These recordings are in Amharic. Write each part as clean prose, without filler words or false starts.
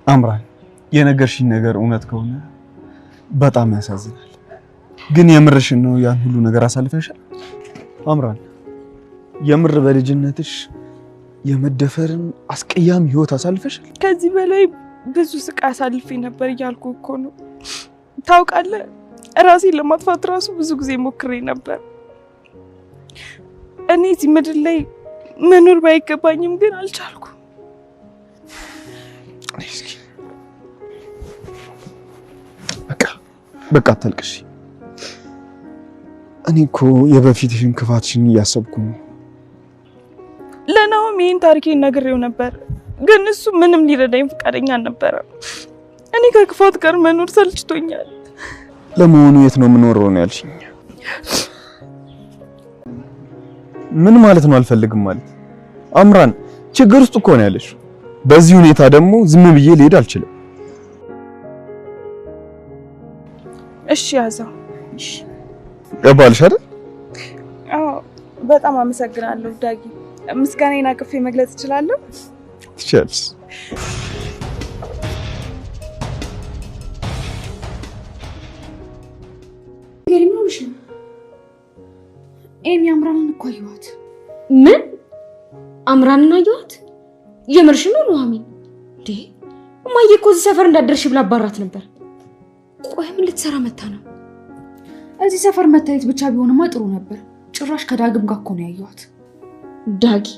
አምራን የነገርሽኝ ነገር እውነት ከሆነ በጣም ያሳዝናል። ግን የምርሽን ነው ያን ሁሉ ነገር አሳልፈሻል? አምራን የምር በልጅነትሽ የመደፈርን አስቀያሚ ህይወት አሳልፈሻል? ከዚህ በላይ ብዙ ስቃይ አሳልፌ ነበር እያልኩ እኮ ነው። ታውቃለህ ራሴን ለማጥፋት ራሱ ብዙ ጊዜ ሞክሬ ነበር። እኔ እዚህ ምድር ላይ መኖር ባይገባኝም ግን አልቻልኩም። እስኪ በቃ አታልቅሽ። እኔ እኮ የበፊትሽን ክፋትሽን እያሰብኩ ነው። ለናሆም ይሄን ታሪኬን ነግሬው ነበር፣ ግን እሱ ምንም ሊረዳኝ ፈቃደኛ አልነበረም። እኔ ከክፋት ጋር መኖር ሰልችቶኛል። ለመሆኑ የት ነው የምኖረው ነው ያልሽኝ? ምን ማለት ነው አልፈልግም ማለት? አምራን ችግር ውስጥ እኮ ነው ያለሽው። በዚህ ሁኔታ ደግሞ ዝም ብዬ ልሄድ አልችልም። እሺ ያዘው። እሺ ገባልሽ አይደል? አዎ በጣም አመሰግናለሁ ዳጊ። ምስጋናዬን አቅፌ መግለጽ እችላለሁ? ትችያለሽ። ገሪማውሽ ኤሚ አምራንን እኮ አየኋት። ምን አምራንን አየኋት? የምርሽ ነው ኑሐሚን? እንዴ እማዬ እኮ እዚህ ሰፈር እንዳደርሽ ብላ አባራት ነበር። ቆይ ምን ልትሰራ መታ ነው? እዚህ ሰፈር መታየት ብቻ ቢሆንማ ጥሩ ነበር። ጭራሽ ከዳግም ጋር እኮ ነው ያየኋት። ዳጊ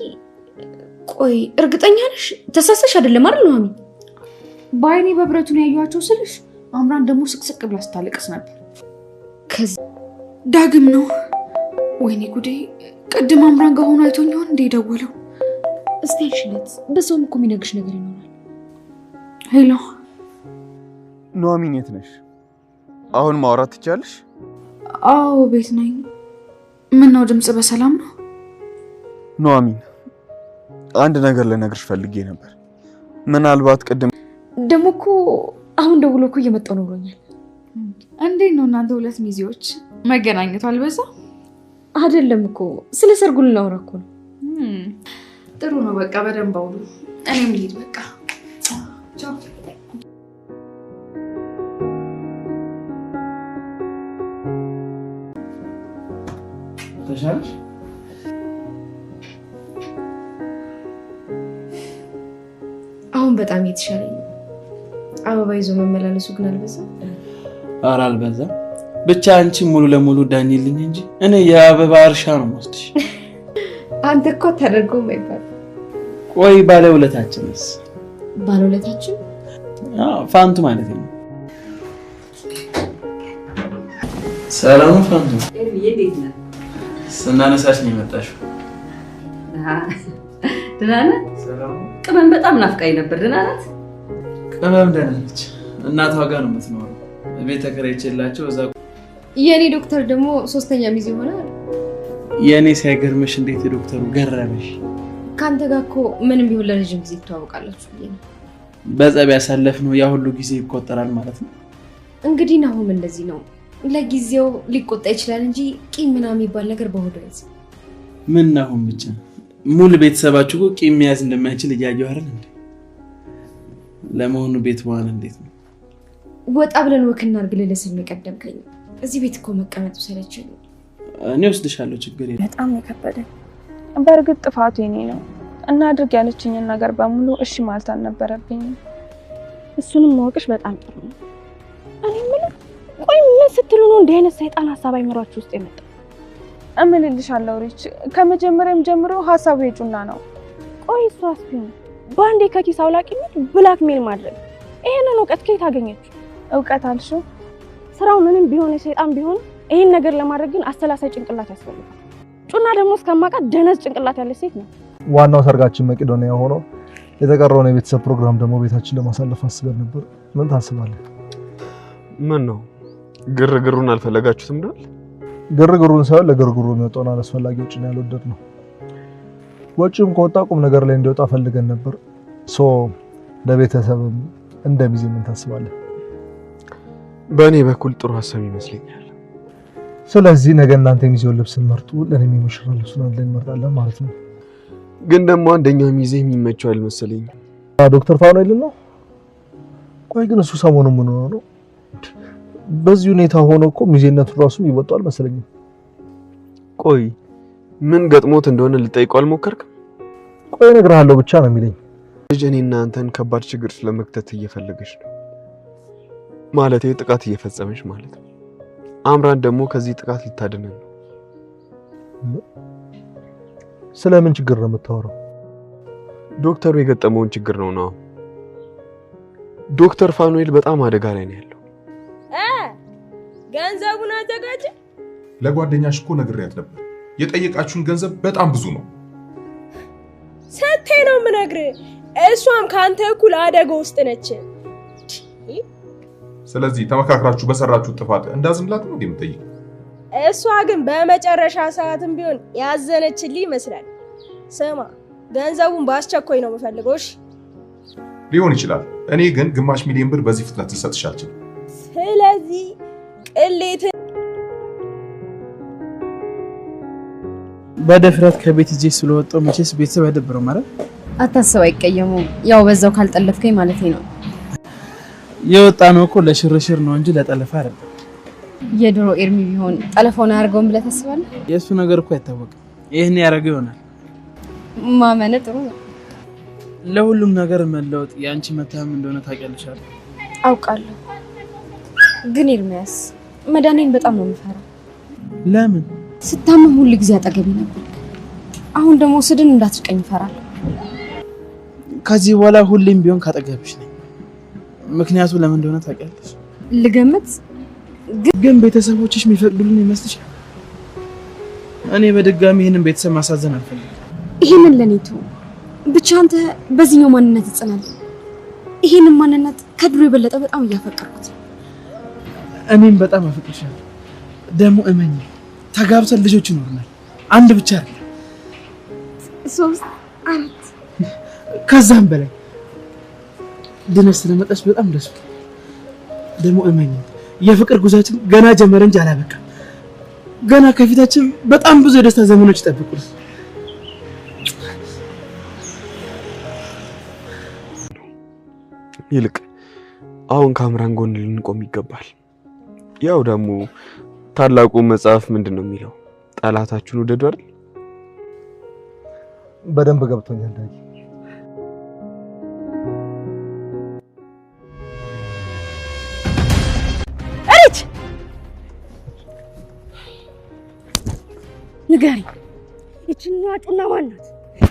ቆይ እርግጠኛ ነሽ? ተሳሰሽ አይደለም አይደል ኑሐሚን? በአይኔ በብረቱ ነው ያየኋቸው ስልሽ አምራን ደግሞ ስቅስቅ ብላ ስታለቅስ ነበር። ከዛ ዳግም ነው። ወይኔ ጉዴ! ቅድም አምራን ጋር ሆኖ አይቶኝ ይሆን እንደ ደወለው? እስቲ አንሽለት፣ በሰውም እኮ የሚነግርሽ ነገር ይኖራል። ሄሎ ኑሐሚን የት ነሽ? አሁን ማውራት ትችያለሽ? አዎ ቤት ነኝ። ምን ነው ድምጽ በሰላም ነው? ኑሐሚን አንድ ነገር ልነግርሽ ፈልጌ ነበር። ምናልባት ቅድም ደግሞ እኮ አሁን ደውሎ እኮ እየመጣሁ ነው ብሎኛል። እንዴት ነው እናንተ ሁለት ሚዜዎች መገናኘቱ አልበዛ? አይደለም እኮ ስለ ሰርጉ ልናወራ እኮ ነው። ጥሩ ነው በቃ በደንብ አውሩ። እኔም ልሂድ በቃ ቻው። ተሻለሽ? አሁን በጣም እየተሻለኝ ነው። አበባ ይዞ መመላለሱ ግን አልበዛም? ኧረ አልበዛም። ብቻ አንቺ ሙሉ ለሙሉ ዳኝልኝ እንጂ እኔ የአበባ እርሻ ነው የምወስድሽ። አንተ እኮ አታደርገውም አይባል። ቆይ ባለውለታችንስ? ባለውለታችን? ፋንቱ ማለት ነው። ሰላም ፋንቱ። እንዴት ነህ? ስናነሳሽ ነው የመጣሽው። ደህና ነህ? ቅመም በጣም ናፍቃኝ ነበር። ደህና ናት? ቅመም ደህና ነች። እናቷ ጋር ነው የምትኖረው። ቤት ተከራይቼላቸው እዛ። የኔ ዶክተር ደግሞ ሶስተኛ ሚዜ ይሆናል። የኔ ሳይገርምሽ እንዴት ዶክተሩ ገረመሽ? ካንተ ጋር እኮ ምንም ቢሆን ለረጅም ጊዜ ትተዋወቃላችሁ ብዬ ነው። በጸብ ያሳለፍነው ያ ሁሉ ጊዜ ይቆጠራል ማለት ነው። እንግዲህ ናሆም እንደዚህ ነው። ለጊዜው ሊቆጣ ይችላል እንጂ ቂም ምናምን የሚባል ነገር በሆዱ አይዝም። ምን ናሆም ብቻ ሙሉ ቤተሰባችሁ እኮ ቂም መያዝ እንደማይችል እያየሁ አይደል እንዴ? ለመሆኑ ቤት በኋላ እንዴት ነው? ወጣ ብለን ወክ እናድርግ ልልህ ስል ነው የቀደምከኝ። እዚህ ቤት እኮ መቀመጡ ሰለቸኝ። እኔ ወስድሻለሁ፣ ችግር የለም። በጣም የከበደኝ በእርግጥ ጥፋቱ የኔ ነው እና አድርግ ያለችኝን ነገር በሙሉ እሺ ማለት አልነበረብኝም። እሱንም ማወቅሽ በጣም ጥሩ ነው። እኔ ምን ቆይ ምን ስትሉ ነው እንዲህ አይነት ሰይጣን ሐሳብ አይመራችሁ ውስጥ የመጣው? እምልልሻለሁ ሪች፣ ከመጀመሪያም ጀምሮ ሐሳቡ የጩና ነው። ቆይ እሱ አስቢው ባንዴ ከኪስ አውላቂነት ብላክሜል ማድረግ፣ ይሄንን እውቀት ከየት አገኘችው? እውቀት አልሽው? ስራው ምንም ቢሆን የሰይጣን ቢሆን ይሄን ነገር ለማድረግ ግን አሰላሳይ ጭንቅላት ያስፈልጋል። ጩና ደግሞ እስከማውቃት ደነዝ ጭንቅላት ያለች ሴት ነው። ዋናው ሰርጋችን መቄዶንያ ሆኖ የተቀረውን የቤተሰብ ፕሮግራም ደግሞ ቤታችን ለማሳለፍ አስበን ነበር። ምን ታስባለህ? ምን ነው ግርግሩን አልፈለጋችሁትም አይደል? ግርግሩን ሳይሆን ለግርግሩ የሚወጣውን አላስፈላጊ ወጪ ነው ያልወደድነው። ወጪውም ከወጣ ቁም ነገር ላይ እንዲወጣ ፈልገን ነበር። ለቤተሰብም እንደሚዜ ምን ታስባለህ? በእኔ በኩል ጥሩ ሀሳብ ይመስለኛል። ስለዚህ ነገ እናንተ የሚዜውን ልብስ መርጡ፣ ለኔ የሚመሽራ ልብሱን አንድ ላይ እንመርጣለን ማለት ነው። ግን ደግሞ አንደኛው ሚዜ የሚመቸው አልመሰለኝም። ዶክተር ፋኑኤል ነው ቆይ ግን እሱ ሰሞኑን ምን ሆኖ ነው? በዚህ ሁኔታ ሆኖ እኮ ሚዜነቱ ራሱ ይወጣል መሰለኝ። ቆይ ምን ገጥሞት እንደሆነ ልጠይቀው አልሞከርክም? ቆይ እነግርሃለሁ ብቻ ነው የሚለኝ። ልጅ እኔና አንተን ከባድ ችግር ስለመክተት እየፈለገች ነው ማለት ጥቃት እየፈጸመች ማለት ነው። አምራን ደግሞ ከዚህ ጥቃት ልታድነን ነው። ስለምን ችግር ነው የምታወራው? ዶክተሩ የገጠመውን ችግር ነው። ዶክተር ፋኑኤል በጣም አደጋ ላይ ነው ያለው። ገንዘቡን አዘጋጅ። ለጓደኛሽ እኮ ነግሬያት ነበር። የጠየቃችሁን ገንዘብ በጣም ብዙ ነው። ሰቴ ነው የምነግርህ። እሷም ካንተ እኩል አደጋ ውስጥ ነች። ስለዚህ ተመካክራችሁ በሰራችሁ ጥፋት እንዳዝንላት ነው የምትጠይቅ። እሷ ግን በመጨረሻ ሰዓትም ቢሆን ያዘነችልኝ ይመስላል። ስማ ገንዘቡን በአስቸኳይ ነው የምፈልገው። እሺ ሊሆን ይችላል። እኔ ግን ግማሽ ሚሊዮን ብር በዚህ ፍጥነት ልሰጥሽ አልችልም። ስለዚህ ቅሌት በደፍረት ከቤት እጄ ስለወጣው መቼስ ቤተሰብ አይደብረው ማለት አታስብ፣ አይቀየሙም። ያው በዛው ካልጠለፍከኝ ማለት ነው። የወጣ ነው እኮ ለሽርሽር ነው እንጂ ለጠለፋ አይደለም። የድሮ ኤርሚ ቢሆን ጠለፋውን አያርገውም ብለህ ታስባለህ? የእሱ ነገር እኮ አይታወቅም። ይሄን ያደረገው ይሆናል። ማመን ጥሩ ነው። ለሁሉም ነገር መለወጥ ያንቺ መታም እንደሆነ ታውቂያለሽ። አውቃለሁ፣ ግን ኤርሚያስ መዳኔን በጣም ነው የምፈራው። ለምን? ስታመም ሁሉ ጊዜ አጠገቤ ነበር። አሁን ደግሞ ስድን እንዳትርቀኝ እፈራለሁ። ከዚህ በኋላ ሁሌም ቢሆን ካጠገብሽ ነኝ። ምክንያቱ ለምን እንደሆነ ታውቂያለሽ? ልገምት። ግን ቤተሰቦችሽ የሚፈቅዱልን ይመስልሻል? እኔ በድጋሚ ይሄንን ቤተሰብ ማሳዘን አልፈልግም። ይሄንን ለኔ ተው ብቻ። አንተ በዚህኛው ማንነት ጽናል። ይሄንን ማንነት ከድሮ የበለጠ በጣም እያፈቀርኩት። እኔም በጣም አፈቅርሻለሁ። ደግሞ እመኝ ተጋብተን ልጆች ይኖርናል። አንድ ብቻ አይደለም፣ 3 4 ከዛም በላይ ድነስ ስለመጣሽ በጣም ደስ ብሎኛል። ደግሞ እመኝ የፍቅር ጉዟችን ገና ጀመረ እንጂ አላበቃም። ገና ከፊታችን በጣም ብዙ የደስታ ዘመኖች ይጠብቁናል። ይልቅ አሁን ካምራን ጎን ልንቆም ይገባል። ያው ደግሞ ታላቁ መጽሐፍ ምንድነው የሚለው? ጠላታችሁን ውደዱ አይደል? በደንብ ገብቶኛል ዳጊ። እሪት ንገሪ፣ ይችኛዋ ጩና ማናት?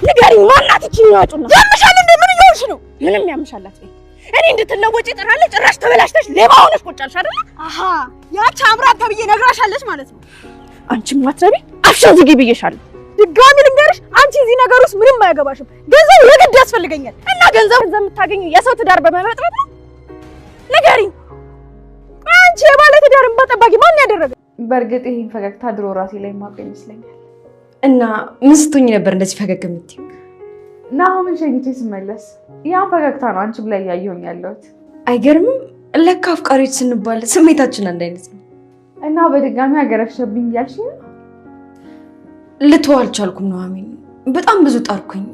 ንገሪ፣ ማናት ይችኛዋ ጩና? ያምሻል እንዴ? ምን እየሆንሽ ነው? ምንም ያምሻላት በይ። እኔ እንድትለወጪ ጥራለች። ጭራሽ ተበላሽተሽ ሌባ ሆነሽ ቁጭ አልሽ አይደል? አሃ ያቺ አምራን ተብዬ ነግራሻለች ማለት ነው። አንቺም ማትረቢ አፍሽን ዝጊ ብዬሻለሁ። ድጋሚ ልንገርሽ፣ አንቺ እዚህ ነገር ውስጥ ምንም አያገባሽም። ገንዘብ የግድ ያስፈልገኛል እና ገንዘብ የምታገኙ የሰው ትዳር በመበጥበጥ ነው። ንገሪኝ፣ አንቺ የባለ ትዳርን በጠባቂ ማን ያደረገ? በእርግጥ ይሄን ፈገግታ ድሮ ራሴ ላይ ማውቅ ይመስለኛል። እና ምን ስትሆኝ ነበር እንደዚህ ፈገግ የምትይው? ናሆምን ሸኝቼ ስመለስ ያን ፈገግታ ነው አንቺም ላይ ያየሁኝ ያለሁት። አይገርምም? ለካ አፍቃሪዎች ስንባል ስሜታችን አንድ አይነት ነው። እና በድጋሚ አገረሸብኝ እያልሽ ነው? ልተው አልቻልኩም ኑሐሚን። በጣም ብዙ ጣርኩኝ።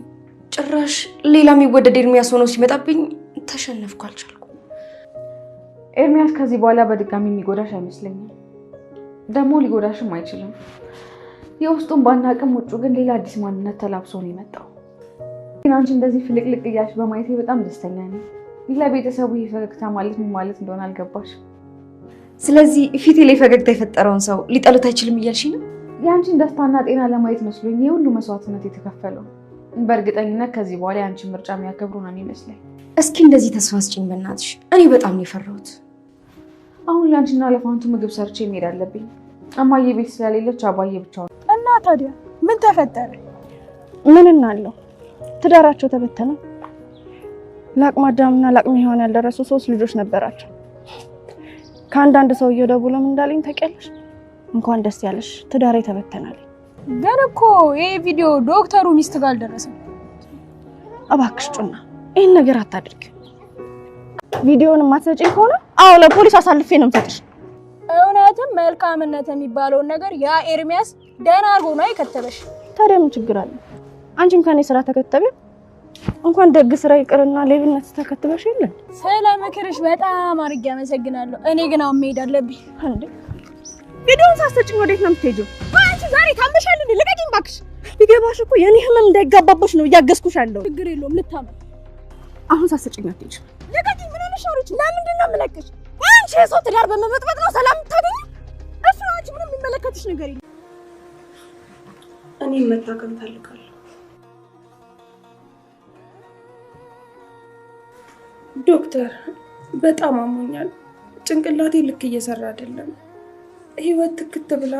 ጭራሽ ሌላ የሚወደድ ኤርሚያስ ሆኖ ሲመጣብኝ ተሸነፍኩ፣ አልቻልኩም። ኤርሚያስ ከዚህ በኋላ በድጋሚ የሚጎዳሽ አይመስለኝም። ደግሞ ሊጎዳሽም አይችልም። የውስጡን ባናቅም ውጩ ግን ሌላ አዲስ ማንነት ተላብሶ ነው የመጣው። ግን አንቺ እንደዚህ ፍልቅልቅ እያልሽ በማየቴ በጣም ደስተኛ ነኝ። ለቤተሰቡ ይህ ፈገግታ ማለት ምን ማለት እንደሆነ አልገባሽ። ስለዚህ ፊቴ ላይ ፈገግታ የፈጠረውን ሰው ሊጠሉት አይችልም እያልሽ ነው? የአንቺን ደስታና ጤና ለማየት መስሎኝ የሁሉ መስዋዕትነት የተከፈለው። በእርግጠኝነት ከዚህ በኋላ የአንቺን ምርጫ የሚያከብሩ ነው የሚመስለኝ። እስኪ እንደዚህ ተስፋ ስጭኝ በእናትሽ። እኔ በጣም ነው የፈራሁት። አሁን ለአንቺና ለፋንቱ ምግብ ሰርቼ መሄድ አለብኝ። እማዬ ቤት ስለሌለች አባዬ ብቻውን። እና ታዲያ ምን ተፈጠረ? ምን እናለው? ትዳራቸው ተበተነ። ለአቅመ አዳምና ለአቅመ ሔዋን ያልደረሱ 3 ልጆች ነበራቸው። ከአንዳንድ ሰውዬው ደውሎ ምን እንዳለኝ ታውቂያለሽ? እንኳን ደስ ያለሽ ትዳሬ ተበተናል። ግን እኮ ይሄ ቪዲዮ ዶክተሩ ሚስት ጋር አልደረሰም። እባክሽ ጩና ይሄን ነገር አታድርጊ። ቪዲዮውን ማትሰጪኝ ከሆነ አዎ ለፖሊስ አሳልፌ ነው የምሰጥሽ። እውነትም መልካምነት የሚባለውን ነገር ያ ኤርሚያስ ደህና አድርጎ ነው የከተበሽ። ታዲያ ምን ችግር አለ? አንቺም ከኔ ስራ ተከተበ እንኳን ደግ ስራ ይቅርና ሌብነት ተከትበሽ የለ። ስለ ምክርሽ በጣም አድርጌ አመሰግናለሁ። እኔ ግን አሁን መሄድ አለብኝ። እንዴ ቪዲዮውን ሳትሰጪኝ ወዴት ነው የምትሄጂው? አንቺ ዛሬ ታመሻል እንዴ? ልቀቂኝ እባክሽ። ቢገባሽ እኮ የኔ ህመም እንዳይጋባብሽ ነው እያገዝኩሽ አለው። ችግር የለውም ልታመም። አሁን ሳትሰጪኝ አትሄጂም። ልቀቂኝ። ምን ሆነሽ ነው? ለምንድን ነው የምለቅሽ? አንቺ የሰው ትዳር በመበጥበጥ ነው ሰላም የምታገኘው? እሱ አንቺ ምንም የሚመለከትሽ ነገር የለም። እኔ መታከም ፈልጋለሁ ዶክተር። በጣም አሞኛል። ጭንቅላቴ ልክ እየሰራ አይደለም። ህይወት ትክት ብላ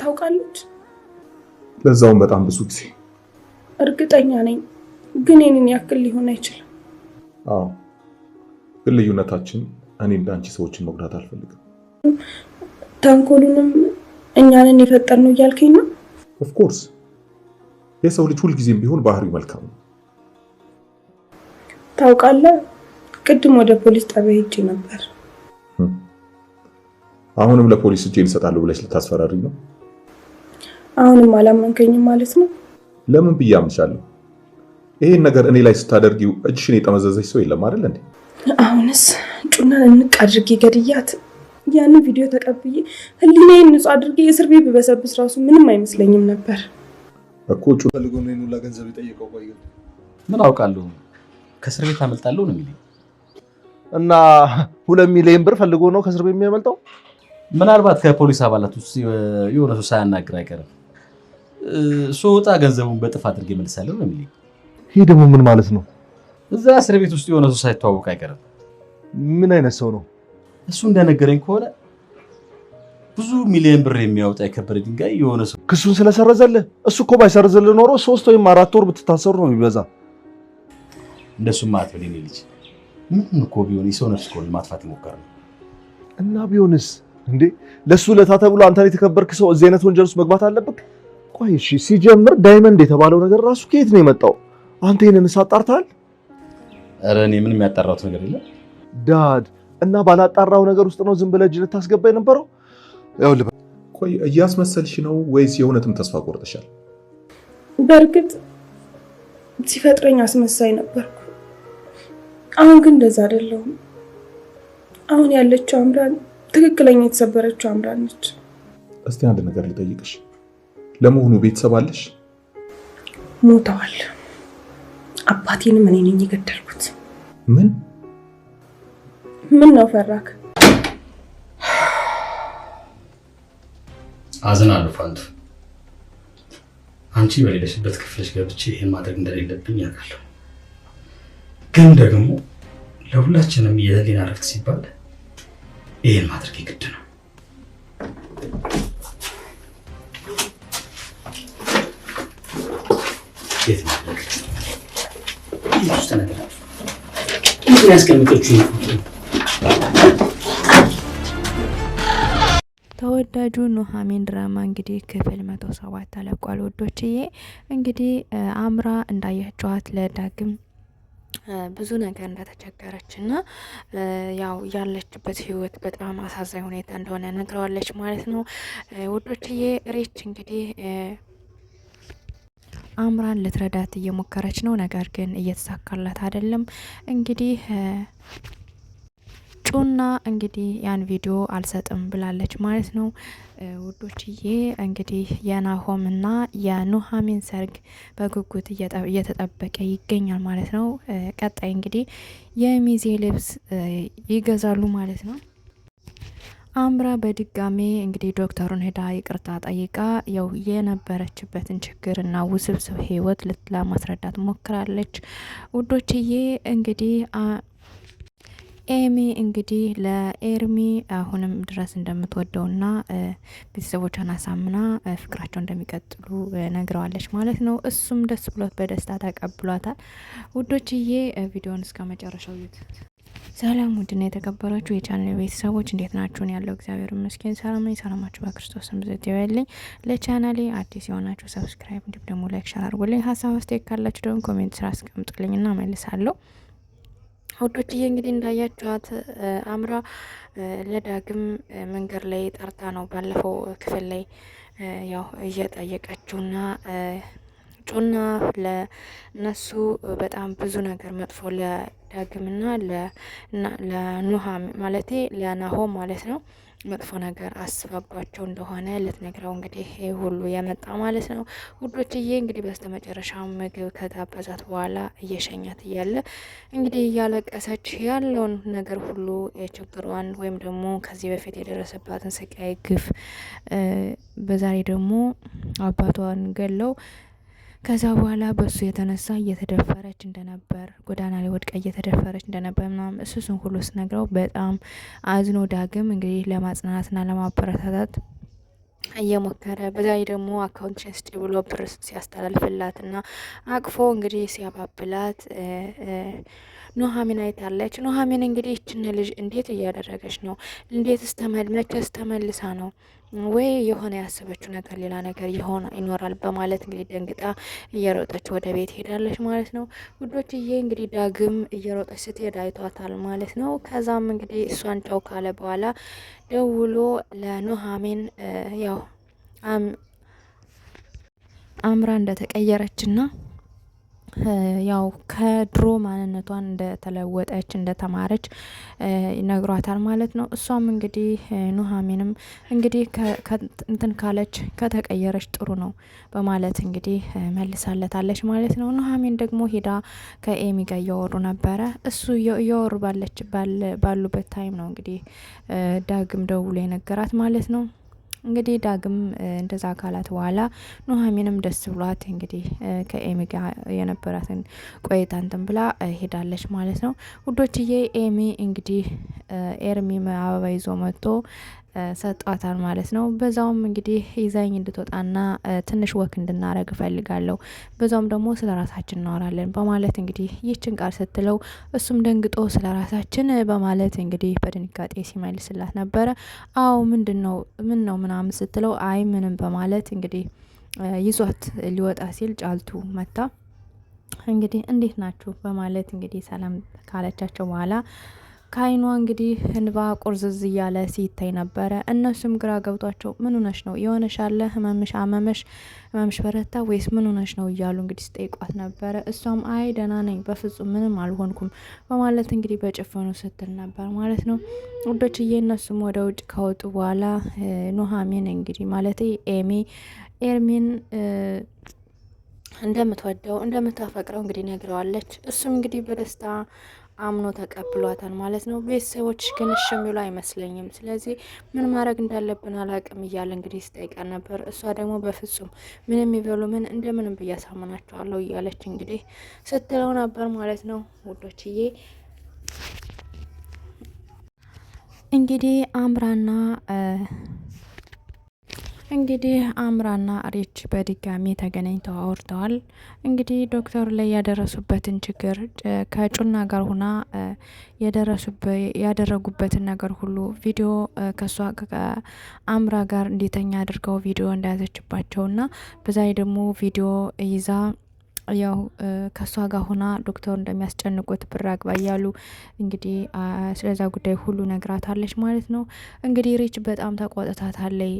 ታውቃለች። ለዛውም በጣም ብዙ ጊዜ። እርግጠኛ ነኝ ግን የኔን ያክል ሊሆን አይችልም። አዎ ግን ልዩነታችን እኔ እንዳንቺ ሰዎችን መጉዳት አልፈልግም። ተንኮሉንም እኛንን የፈጠርነው እያልከኝ ነው? ኦፍ ኮርስ የሰው ልጅ ሁልጊዜም ቢሆን ባህሪው መልካም ነው። ታውቃለህ ቅድም ወደ ፖሊስ ጣቢያ ሄጄ ነበር። አሁንም ለፖሊስ እጄን እሰጣለሁ ብለሽ ልታስፈራሪኝ ነው? አሁንም አላመንከኝም ማለት ነው? ለምን ብዬ አምንሻለሁ? ይሄን ነገር እኔ ላይ ስታደርጊው እጅሽን የጠመዘዘሽ ሰው የለም አይደል እንዴ? አሁንስ ጩናን እንቅ አድርጌ ገድያት ያንን ቪዲዮ ተቀብዬ ህሊናዬን ንጹህ አድርጌ እስር ቤት ብበሰብስ ራሱ ምንም አይመስለኝም ነበር እኮ። ጩና ፈልጎ ነው ይኑላ ገንዘብ የጠየቀው። ቆይ ምን አውቃለሁ ከእስር ቤት አመልጣለሁ ነው የሚለኝ። እና 2 ሚሊዮን ብር ፈልጎ ነው ከእስር ቤት የሚያመልጠው? ምናልባት ከፖሊስ አባላት ውስጥ የሆነ ሰው ሳያናግር አይቀርም። ስወጣ ገንዘቡን በጥፍ አድርጌ መልሳለሁ ነው የሚለኝ። ይሄ ደግሞ ምን ማለት ነው? እዛ እስር ቤት ውስጥ የሆነ ሰው ሳይተዋወቅ አይቀርም። ምን አይነት ሰው ነው? እሱ እንደነገረኝ ከሆነ ብዙ ሚሊዮን ብር የሚያወጣ የከበረ ድንጋይ የሆነ ሰው ክሱን ስለሰረዘልህ። እሱ እኮ ባይሰርዝልህ ኖሮ 3 ወይም 4 ወር ብትታሰሩ ነው የሚበዛ። እንደሱማ አትበለኝ ልጅ። ምን እኮ ቢሆን የሰው ነፍስ እኮ ማጥፋት ይሞክራል። እና ቢሆንስ እንዴ ለሱ ለታ ተብሎ አንተ የተከበርክ ሰው እዚህ አይነት ወንጀል ውስጥ መግባት አለበት? ቆይ እሺ ሲጀምር ዳይመንድ የተባለው ነገር ራሱ ከየት ነው የመጣው? አንተ ይሄንን አጣርተሃል? ኧረ እኔ ምንም ያጣራሁት ነገር የለም ዳድ። እና ባላጣራው ነገር ውስጥ ነው ዝም ብለህ እጅ ልታስገባ የነበረው? ቆይ እያስመሰልሽ ነው ወይስ የእውነትም ተስፋ ቆርጠሻል? በእርግጥ ሲፈጥረኝ አስመሳይ ነበርኩ። አሁን ግን እንደዛ አይደለሁም። አሁን ያለችው አምራን ትክክለኛ የተሰበረችው አምራን ነች። እስቲ አንድ ነገር ልጠይቅሽ። ለመሆኑ ቤተሰብ አለሽ? ሞተዋል። አባቴንም እኔ ነኝ የገደልኩት። ምን ነው ፈራክ? አዝናለሁ ፋንቱ። አንቺ በሌለሽበት ክፍልሽ ገብቼ ይሄን ማድረግ እንደሌለብኝ ያውቃለሁ። ግን ደግሞ ለሁላችንም የህሊና እረፍት ሲባል ይሄን ማድረግ ግድ ነው። የት ማድረግ ውስጥ ነገር እንትን ያስቀምጠችው ተወዳጁ ኑሃሚን ድራማ እንግዲህ ክፍል 107 ተለቋል። ወዶችዬ እንግዲህ አምራ እንዳያቸዋት ለዳግም ብዙ ነገር እንደተቸገረች እና ያው ያለችበት ህይወት በጣም አሳዛኝ ሁኔታ እንደሆነ ነግረዋለች ማለት ነው። ወዶችዬ ሬች እንግዲህ አምራን ልትረዳት እየሞከረች ነው፣ ነገር ግን እየተሳካላት አይደለም። እንግዲህ ጩና እንግዲህ ያን ቪዲዮ አልሰጥም ብላለች ማለት ነው። ውዶችዬ እንግዲህ የናሆም እና የኑሃሚን ሰርግ በጉጉት እየተጠበቀ ይገኛል ማለት ነው። ቀጣይ እንግዲህ የሚዜ ልብስ ይገዛሉ ማለት ነው። አምራ በድጋሜ እንግዲህ ዶክተሩን ሄዳ ይቅርታ ጠይቃ ያው የነበረችበትን ችግርና ውስብስብ ህይወት ለማስረዳት ሞክራለች። ውዶችዬ እንግዲህ ኤሚ እንግዲህ ለኤርሚ አሁንም ድረስ እንደምትወደውና ቤተሰቦቿን አሳምና ፍቅራቸው እንደሚቀጥሉ ነግረዋለች ማለት ነው። እሱም ደስ ብሎት በደስታ ተቀብሏታል። ውዶችዬ ቪዲዮውን እስከ መጨረሻው እዩት። ሰላም ውድና የተከበራችሁ የቻናል ቤተሰቦች እንዴት ናችሁን? ያለው እግዚአብሔር ይመስገን ሰላም ነኝ። ሰላማችሁ በክርስቶስ ብዛት ይበልኝ። ለቻናሌ አዲስ የሆናችሁ ሰብስክራይብ እንዲሁም ደግሞ ላይክ ሸር አድርጉልኝ። ሀሳብ አስተያየት ካላችሁ ደግሞ ኮሜንት ስራ አስቀምጡልኝና መልሳለሁ። ውዶችዬ እንግዲህ እንዳያችኋት አምራ ለዳግም መንገድ ላይ ጠርታ ነው ባለፈው ክፍል ላይ ያው እየጠየቀችውና ለጩና ለነሱ በጣም ብዙ ነገር መጥፎ ለዳግምና ለኑሃም ማለቴ ለናሆም ማለት ነው መጥፎ ነገር አስባባቸው እንደሆነ ልትነግረው እንግዲህ ሁሉ የመጣ ማለት ነው ውዶችዬ። እንግዲህ በስተመጨረሻው ምግብ ከጋበዛት በኋላ እየሸኛት እያለ እንግዲህ እያለቀሰች ያለውን ነገር ሁሉ የችግሯን ወይም ደግሞ ከዚህ በፊት የደረሰባትን ስቃይ፣ ግፍ በዛሬ ደግሞ አባቷን ገለው ከዛ በኋላ በሱ የተነሳ እየተደፈረች እንደነበር ጎዳና ላይ ወድቃ እየተደፈረች እንደነበር ምናምን እሱን ሁሉ ስነግረው በጣም አዝኖ ዳግም እንግዲህ ለማጽናናትና ለማበረታታት እየሞከረ በዛይ ደግሞ አካውንትሽን ስጪ ብሎ ብር ሲያስተላልፍላትና አቅፎ እንግዲህ ሲያባብላት ኑሃሚን አይታለች። ኑሃሚን እንግዲህ ይችን ልጅ እንዴት እያደረገች ነው? እንዴትስ መቼስ ተመልሳ ነው ወይ የሆነ ያሰበችው ነገር ሌላ ነገር ይኖራል በማለት እንግዲህ ደንግጣ እየሮጠች ወደ ቤት ሄዳለች ማለት ነው ውዶችዬ። እንግዲህ ዳግም እየሮጠች ስትሄድ አይቷታል ማለት ነው። ከዛም እንግዲህ እሷን ጫው ካለ በኋላ ደውሎ ለኑሃሚን ያው አምራ እንደተቀየረችና ያው ከድሮ ማንነቷን እንደተለወጠች እንደተማረች ይነግሯታል ማለት ነው። እሷም እንግዲህ ኑሃሚንም እንግዲህ እንትን ካለች ከተቀየረች ጥሩ ነው በማለት እንግዲህ መልሳለታለች ማለት ነው። ኑሃሚን ደግሞ ሄዳ ከኤሚ ጋር እያወሩ ነበረ። እሱ እያወሩ ባሉበት ታይም ነው እንግዲህ ዳግም ደውሎ የነገራት ማለት ነው። እንግዲህ ዳግም እንደዛ አካላት በኋላ ኑሃሚንም ደስ ብሏት እንግዲህ ከኤሚ ጋር የነበራትን ቆይታ እንትን ብላ ሄዳለች ማለት ነው ውዶችዬ። ኤሚ እንግዲህ ኤርሚ አበባ ይዞ መጥቶ ሰጧታል ማለት ነው። በዛውም እንግዲህ ይዛኝ እንድትወጣና ትንሽ ወክ እንድናረግ እፈልጋለሁ፣ በዛውም ደግሞ ስለ ራሳችን እናወራለን በማለት እንግዲህ ይህችን ቃል ስትለው እሱም ደንግጦ ስለ ራሳችን በማለት እንግዲህ በድንጋጤ ሲመልስላት ነበረ። አዎ ምን ነው ምናምን ስትለው አይ ምንም በማለት እንግዲህ ይዟት ሊወጣ ሲል ጫልቱ መታ እንግዲህ እንዴት ናችሁ በማለት እንግዲህ ሰላም ካለቻቸው በኋላ ከአይኗ እንግዲህ እንባ ቁርዝዝ እያለ ሲታይ ነበረ። እነሱም ግራ ገብቷቸው ምን ሆነሽ ነው የሆነሻለ ህመምሽ በረታ ወይስ ምን ሆነሽ ነው እያሉ እንግዲህ ስጠይቋት ነበረ። እሷም አይ ደህና ነኝ በፍጹም ምንም አልሆንኩም በማለት እንግዲህ በጭፈኑ ስትል ነበር ማለት ነው ውዶችዬ። እነሱም ወደ ውጭ ካወጡ በኋላ ኑሃሚን እንግዲህ ማለት ኤርሚን እንደምትወደው እንደምታፈቅረው እንግዲህ ነግረዋለች። እሱም እንግዲህ በደስታ አምኖ ተቀብሏታል ማለት ነው። ቤተሰቦች ግን እሺ የሚሉ አይመስለኝም። ስለዚህ ምን ማድረግ እንዳለብን አላቅም እያለ እንግዲህ ስጠይቃን ነበር። እሷ ደግሞ በፍጹም ምንም ይበሉ ምን እንደምንም ብዬ አሳምናቸዋለሁ እያለች እንግዲህ ስትለው ነበር ማለት ነው ውዶችዬ። እንግዲህ አምራና ሪች በድጋሚ ተገናኝተው አውርተዋል። እንግዲህ ዶክተሩ ላይ ያደረሱበትን ችግር ከጩና ጋር ሁና ያደረጉበትን ነገር ሁሉ ቪዲዮ ከሷ ከአምራ ጋር እንዲተኛ አድርገው ቪዲዮ እንደያዘችባቸውና በዛይ ደግሞ ቪዲዮ ይዛ ያው ከሷ ጋር ሆና ዶክተሩ እንደሚያስጨንቁት ብር አግባ እያሉ እንግዲህ ስለዛ ጉዳይ ሁሉ ነግራታለች ማለት ነው። እንግዲህ ሪች በጣም ተቆጥታታለች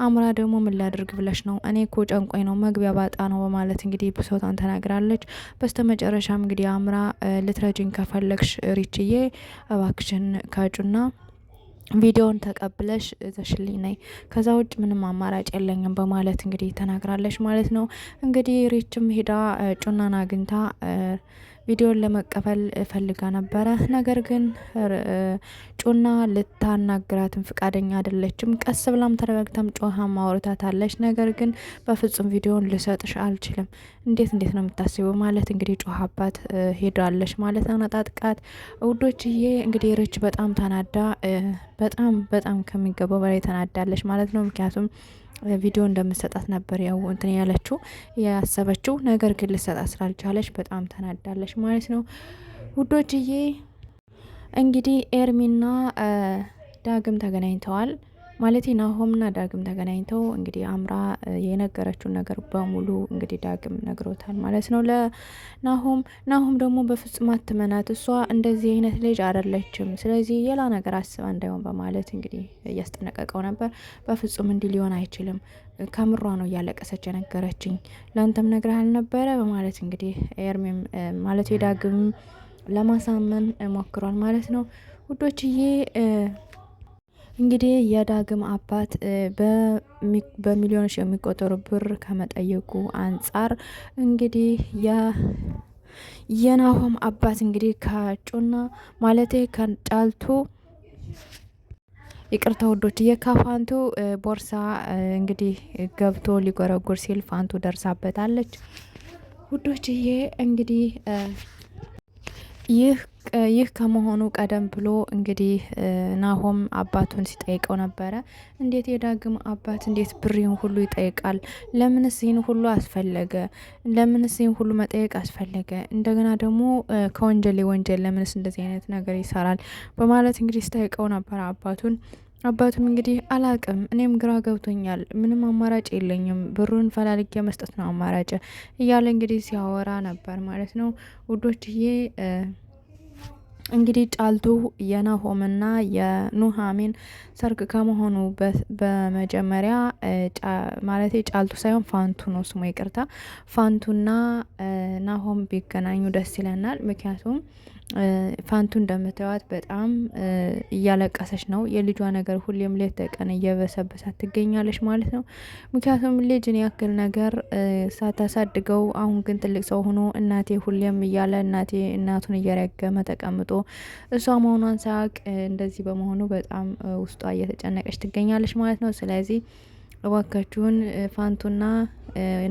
አምራ ደግሞ ምን ላድርግ ብለሽ ነው? እኔ እኮ ጨንቆኝ ነው መግቢያ ባጣ ነው በማለት እንግዲህ ብሶታን ተናግራለች። በስተመጨረሻም እንግዲህ አምራ ልትረጅኝ ከፈለግሽ ሪችዬ እባክሽን ካጩና ቪዲዮን ተቀብለሽ ዘሽልኝ ነይ፣ ከዛ ውጭ ምንም አማራጭ የለኝም በማለት እንግዲህ ተናግራለች ማለት ነው። እንግዲህ ሪችም ሄዳ ጩናን አግኝታ ቪዲዮን ለመቀበል ፈልጋ ነበረ። ነገር ግን ጩና ልታናግራትም ፍቃደኛ አይደለችም። ቀስ ብላም ተረጋግታም ጮሃ ማውርታታለች። ነገር ግን በፍጹም ቪዲዮን ልሰጥሽ አልችልም፣ እንዴት ነው የምታስበው ማለት እንግዲህ ጮሃባት ሄዳለች ማለት ነው። ነጣጥቃት ውዶችዬ እንግዲህ ሪች በጣም ተናዳ በጣም ከሚገባው በላይ ተናዳለች ማለት ነው። ምክንያቱም ቪዲዮ እንደምትሰጣት ነበር ያው እንትን ያለችው ያሰበችው፣ ነገር ግን ልሰጣት ስላልቻለች በጣም ተናዳለች ማለት ነው ውዶችዬ። እንግዲህ ኤርሚና ዳግም ተገናኝተዋል ማለት ናሆምና ዳግም ተገናኝተው እንግዲህ አምራ የነገረችውን ነገር በሙሉ እንግዲህ ዳግም ነግሮታል ማለት ነው ለናሆም። ናሆም ደግሞ በፍጹም አትመናት፣ እሷ እንደዚህ አይነት ልጅ አይደለችም፣ ስለዚህ ሌላ ነገር አስባ እንዳይሆን በማለት እንግዲህ እያስጠነቀቀው ነበር። በፍጹም እንዲህ ሊሆን አይችልም፣ ከምሯ ነው እያለቀሰች የነገረችኝ፣ ለአንተም ነግረህ አልነበረ በማለት እንግዲህ ኤርሚም ማለት ዳግም ለማሳመን ሞክሯል ማለት ነው ውዶችዬ። እንግዲህ የዳግም አባት በሚሊዮኖች የሚቆጠሩ ብር ከመጠየቁ አንጻር እንግዲህ የናሆም አባት እንግዲህ ከጩና ማለቴ ከጫልቱ ይቅርታ ውዶችዬ ከፋንቱ ቦርሳ እንግዲህ ገብቶ ሊጎረጉር ሲል ፋንቱ ደርሳበታለች ውዶችዬ። እንግዲህ ይህ ከመሆኑ ቀደም ብሎ እንግዲህ ናሆም አባቱን ሲጠይቀው ነበረ። እንዴት የዳግም አባት እንዴት ብሬን ሁሉ ይጠይቃል? ለምንስ ይህን ሁሉ አስፈለገ? ለምንስ ይህን ሁሉ መጠየቅ አስፈለገ? እንደገና ደግሞ ከወንጀል ወንጀል ለምንስ እንደዚህ አይነት ነገር ይሰራል? በማለት እንግዲህ ሲጠይቀው ነበረ አባቱን። አባቱም እንግዲህ አላቅም፣ እኔም ግራ ገብቶኛል፣ ምንም አማራጭ የለኝም፣ ብሩን ፈላልጌ መስጠት ነው አማራጭ እያለ እንግዲህ ሲያወራ ነበር ማለት ነው ውዶችዬ። እንግዲህ ጫልቱ የናሆምና የኑሃሚን ሰርግ ከመሆኑ በመጀመሪያ ማለት ጫልቱ ሳይሆን ፋንቱ ነው ስሙ፣ ይቅርታ። ፋንቱና ናሆም ቢገናኙ ደስ ይለናል። ምክንያቱም ፋንቱ እንደምታዩት በጣም እያለቀሰች ነው። የልጇ ነገር ሁሌም ሌት ተቀን እየበሰበሳት ትገኛለች ማለት ነው። ምክንያቱም ልጅን ያክል ነገር ሳታሳድገው አሁን ግን ትልቅ ሰው ሆኖ እናቴ ሁሌም እያለ እናቱን እየረገመ ተቀምጦ እሷ መሆኗን ሳያውቅ እንደዚህ በመሆኑ በጣም ውስጧ እየተጨነቀች ትገኛለች ማለት ነው። ስለዚህ እባካችሁን ፋንቱና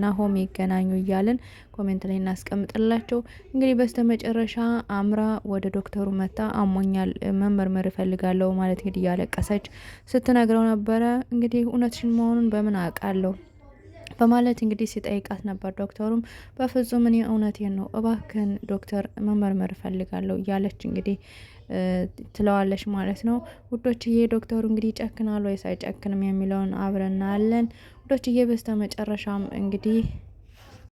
ናሆም ይገናኙ እያልን ኮሜንት ላይ እናስቀምጥላቸው። እንግዲህ በስተመጨረሻ አምራ ወደ ዶክተሩ መታ አሞኛል መመርመር እፈልጋለሁ ማለት እንግዲህ እያለቀሰች ስትነግረው ነበረ። እንግዲህ እውነትሽን መሆኑን በምን አውቃለሁ በማለት እንግዲህ ሲጠይቃት ነበር። ዶክተሩም በፍጹም እኔ እውነቴን ነው እባክህን ዶክተር መመርመር እፈልጋለሁ እያለች እንግዲህ ትለዋለች ማለት ነው ውዶችዬ። ዶክተሩ እንግዲህ ይጨክናል ወይስ አይጨክንም የሚለውን አብረን እናያለን ውዶችዬ። በስተ መጨረሻም እንግዲህ